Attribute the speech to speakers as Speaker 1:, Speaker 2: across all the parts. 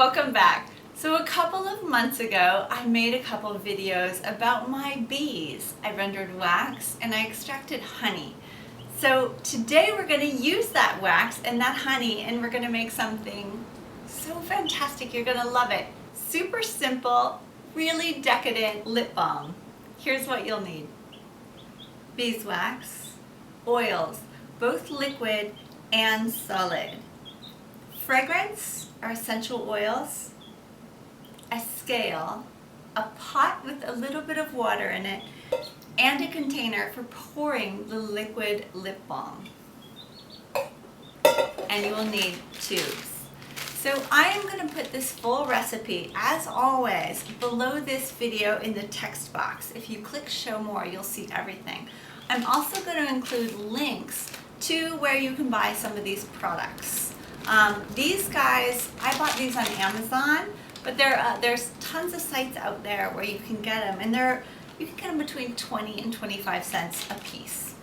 Speaker 1: welcome back. So a couple of months ago, I made a couple of videos about my bees. I rendered wax and I extracted honey. So today we're going to use that wax and that honey and we're going to make something so fantastic. You're going to love it. Super simple, really decadent lip balm. Here's what you'll need. Beeswax, oils, both liquid and solid. Fragrance or essential oils, a scale, a pot with a little bit of water in it, and a container for pouring the liquid lip balm. And you will need tubes. So I am going to put this full recipe, as always, below this video in the text box. If you click show more, you'll see everything. I'm also going to include links to where you can buy some of these products. These guys, I bought these on Amazon, but there's tons of sites out there where you can get them, and you can get them between 20 and 25 cents a piece.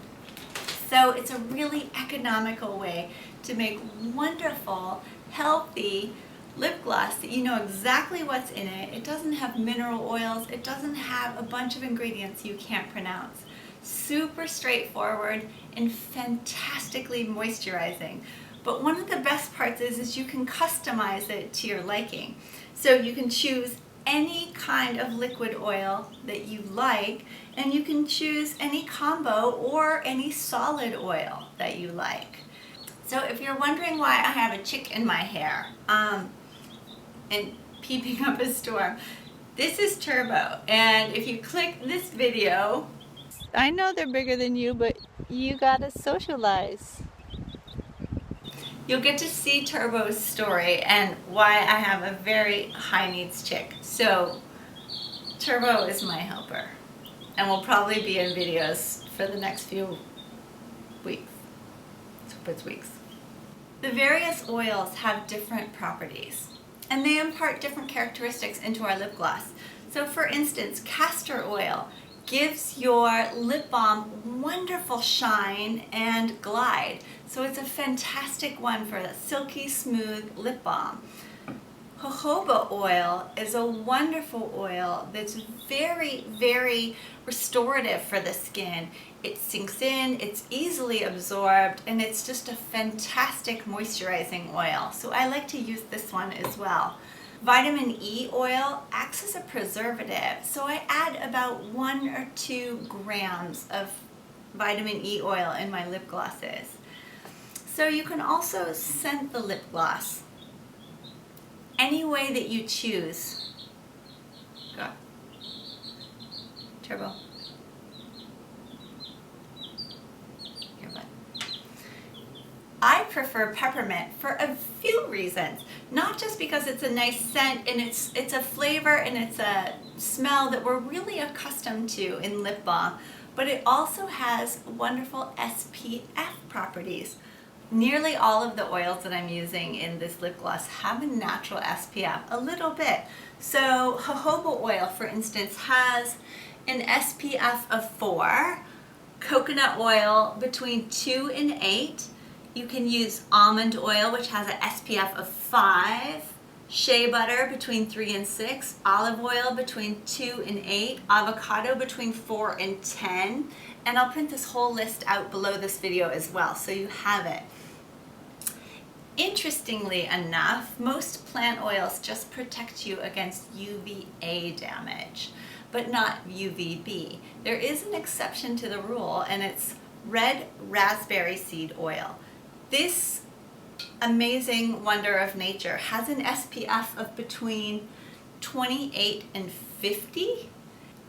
Speaker 1: So it's a really economical way to make wonderful, healthy lip gloss that you know exactly what's in it. It doesn't have mineral oils. It doesn't have a bunch of ingredients you can't pronounce. Super straightforward and fantastically moisturizing. But one of the best parts is you can customize it to your liking. So you can choose any kind of liquid oil that you like, and you can choose any combo or any solid oil that you like. So if you're wondering why I have a chick in my hair and peeping up a storm, this is Turbo. And if you click this video, I know they're bigger than you, but you gotta socialize. You'll get to see Turbo's story and why I have a very high needs chick. So Turbo is my helper and will probably be in videos for the next few weeks. Let's hope it's weeks. The various oils have different properties and they impart different characteristics into our lip gloss. So for instance, castor oil gives your lip balm wonderful shine and glide. So it's a fantastic one for a silky smooth lip balm. Jojoba oil is a wonderful oil that's very, very restorative for the skin. It sinks in, it's easily absorbed, and it's just a fantastic moisturizing oil. So I like to use this one as well. Vitamin E oil acts as a preservative, so I add about 1 or 2 grams of vitamin E oil in my lip glosses. So you can also scent the lip gloss any way that you choose. Go. Turbo. Here, bud. I prefer peppermint for a few reasons. Not just because it's a nice scent and it's a flavor and it's a smell that we're really accustomed to in lip balm, but it also has wonderful SPF properties. Nearly all of the oils that I'm using in this lip gloss have a natural SPF, a little bit. So jojoba oil, for instance, has an SPF of 4, coconut oil between 2 and 8. You can use almond oil, which has an SPF of 5, shea butter between 3 and 6, olive oil between 2 and 8, avocado between 4 and 10, and I'll print this whole list out below this video as well, so you have it. Interestingly enough, most plant oils just protect you against UVA damage, but not UVB. There is an exception to the rule, and it's red raspberry seed oil. This amazing wonder of nature has an SPF of between 28 and 50.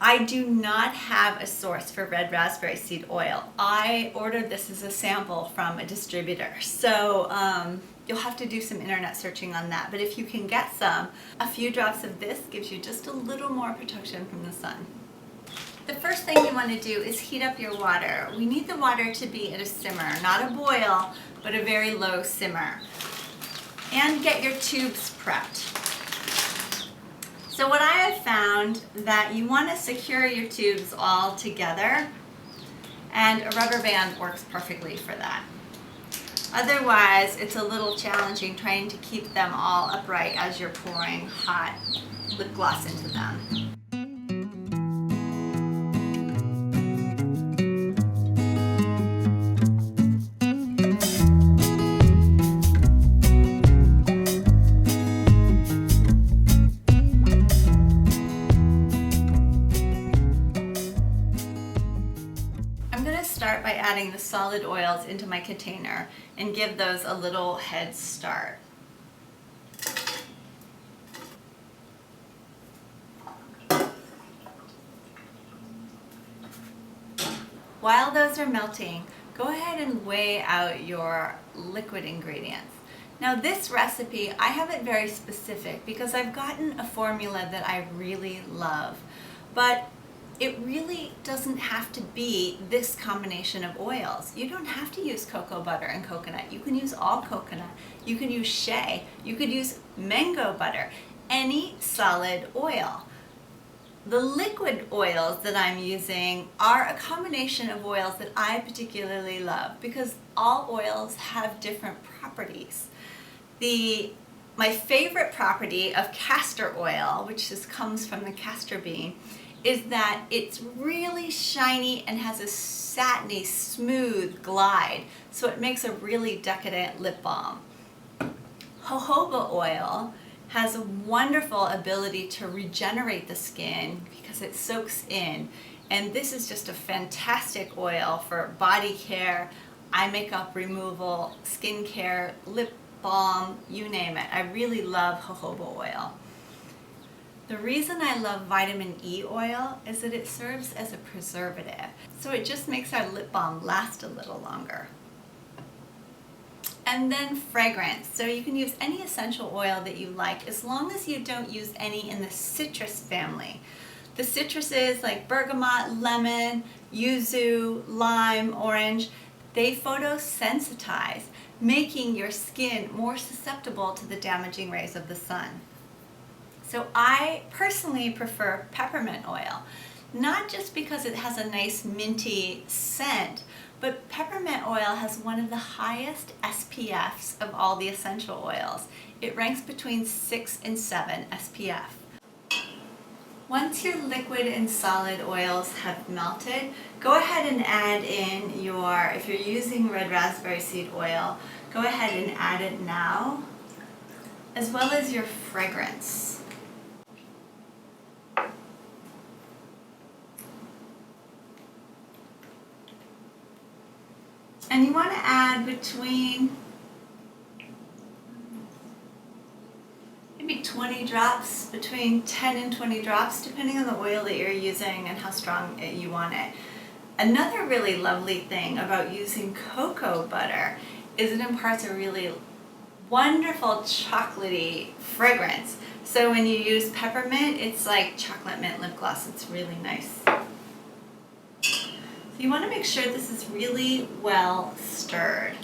Speaker 1: I do not have a source for red raspberry seed oil. I ordered this as a sample from a distributor. So you'll have to do some internet searching on that. But if you can get some, a few drops of this gives you just a little more protection from the sun. The first thing you want to do is heat up your water. We need the water to be at a simmer, not a boil, but a very low simmer. And get your tubes prepped. So what I have found that you want to secure your tubes all together, and a rubber band works perfectly for that. Otherwise, it's a little challenging trying to keep them all upright as you're pouring hot lip gloss into them. Start by adding the solid oils into my container and give those a little head start. While those are melting, go ahead and weigh out your liquid ingredients. Now this recipe, I have it very specific because I've gotten a formula that I really love, but it really doesn't have to be this combination of oils. You don't have to use cocoa butter and coconut. You can use all coconut. You can use shea. You could use mango butter. Any solid oil. The liquid oils that I'm using are a combination of oils that I particularly love because all oils have different properties. My favorite property of castor oil, which just comes from the castor bean, is that it's really shiny and has a satiny, smooth glide, so it makes a really decadent lip balm. Jojoba oil has a wonderful ability to regenerate the skin because it soaks in, and this is just a fantastic oil for body care, eye makeup removal, skin care, lip balm, you name it. I really love jojoba oil. The reason I love vitamin E oil is that it serves as a preservative, so it just makes our lip balm last a little longer. And then fragrance, so you can use any essential oil that you like as long as you don't use any in the citrus family. The citruses like bergamot, lemon, yuzu, lime, orange, they photosensitize, making your skin more susceptible to the damaging rays of the sun. So I personally prefer peppermint oil, not just because it has a nice minty scent, but peppermint oil has one of the highest SPFs of all the essential oils. It ranks between 6 and 7 SPF. Once your liquid and solid oils have melted, go ahead and add in if you're using red raspberry seed oil, go ahead and add it now, as well as your fragrance. And you want to add between maybe 20 drops, between 10 and 20 drops, depending on the oil that you're using and how strong you want it. Another really lovely thing about using cocoa butter is it imparts a really wonderful chocolatey fragrance. So when you use peppermint, it's like chocolate mint lip gloss. It's really nice. You want to make sure this is really well stirred.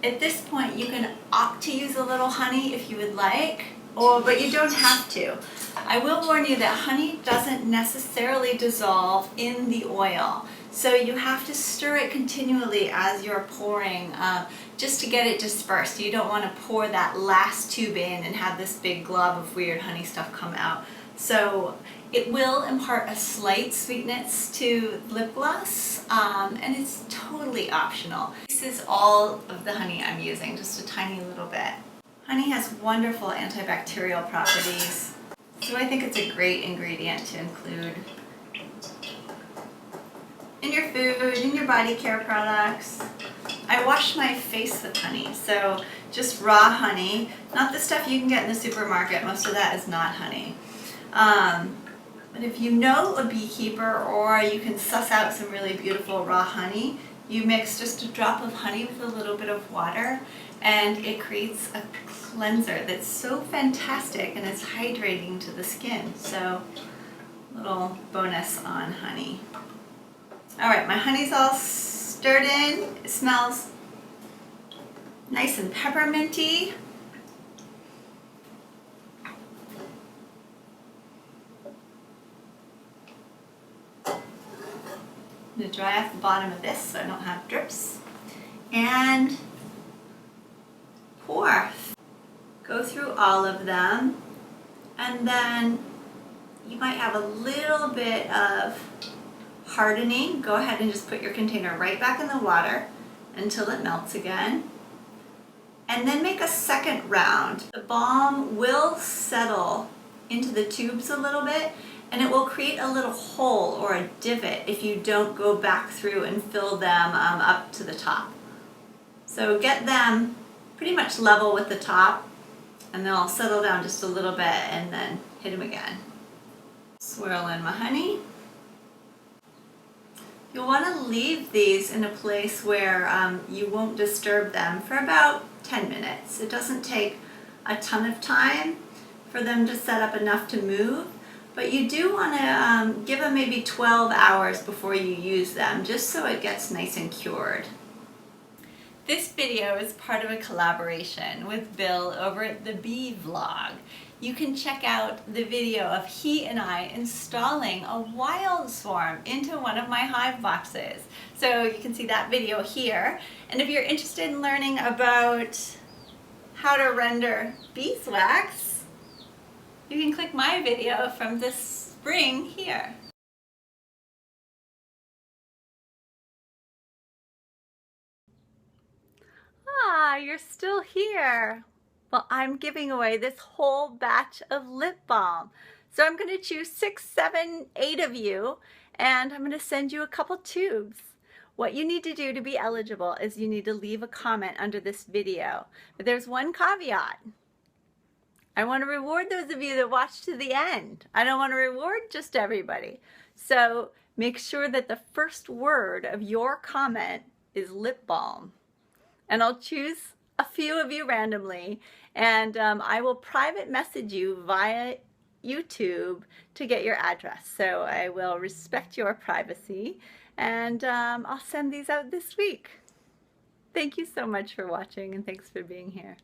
Speaker 1: At this point, you can opt to use a little honey if you would like, but you don't have to. I will warn you that honey doesn't necessarily dissolve in the oil, so you have to stir it continually as you're pouring just to get it dispersed. You don't want to pour that last tube in and have this big glob of weird honey stuff come out. So it will impart a slight sweetness to lip gloss, and it's totally optional. This is all of the honey I'm using, just a tiny little bit. Honey has wonderful antibacterial properties, so I think it's a great ingredient to include in your food, in your body care products. I wash my face with honey, so just raw honey, not the stuff you can get in the supermarket. Most of that is not honey. But if you know a beekeeper, or you can suss out some really beautiful raw honey, you mix just a drop of honey with a little bit of water, and it creates a cleanser that's so fantastic and it's hydrating to the skin. So, little bonus on honey. All right, my honey's all stirred in. It smells nice and pepperminty. I'm going to dry off the bottom of this so I don't have drips. And 4th. Go through all of them, and then you might have a little bit of hardening. Go ahead and just put your container right back in the water until it melts again. And then make a second round. The balm will settle into the tubes a little bit, and it will create a little hole or a divot if you don't go back through and fill them up to the top. So get them pretty much level with the top, and then I'll settle down just a little bit and then hit them again. Swirl in my honey. You'll want to leave these in a place where you won't disturb them for about 10 minutes. It doesn't take a ton of time for them to set up enough to move, but you do want to give them maybe 12 hours before you use them, just so it gets nice and cured. This video is part of a collaboration with Bill over at the Bee Vlog. You can check out the video of he and I installing a wild swarm into one of my hive boxes. So you can see that video here. And if you're interested in learning about how to render beeswax, you can click my video from this spring here. Ah, you're still here. Well, I'm giving away this whole batch of lip balm. So I'm going to choose 6, 7, 8 of you, and I'm going to send you a couple tubes. What you need to do to be eligible is you need to leave a comment under this video. But there's one caveat. I want to reward those of you that watch to the end. I don't want to reward just everybody. So make sure that the first word of your comment is lip balm. And I'll choose a few of you randomly, and I will private message you via YouTube to get your address. So I will respect your privacy, and I'll send these out this week. Thank you so much for watching, and thanks for being here.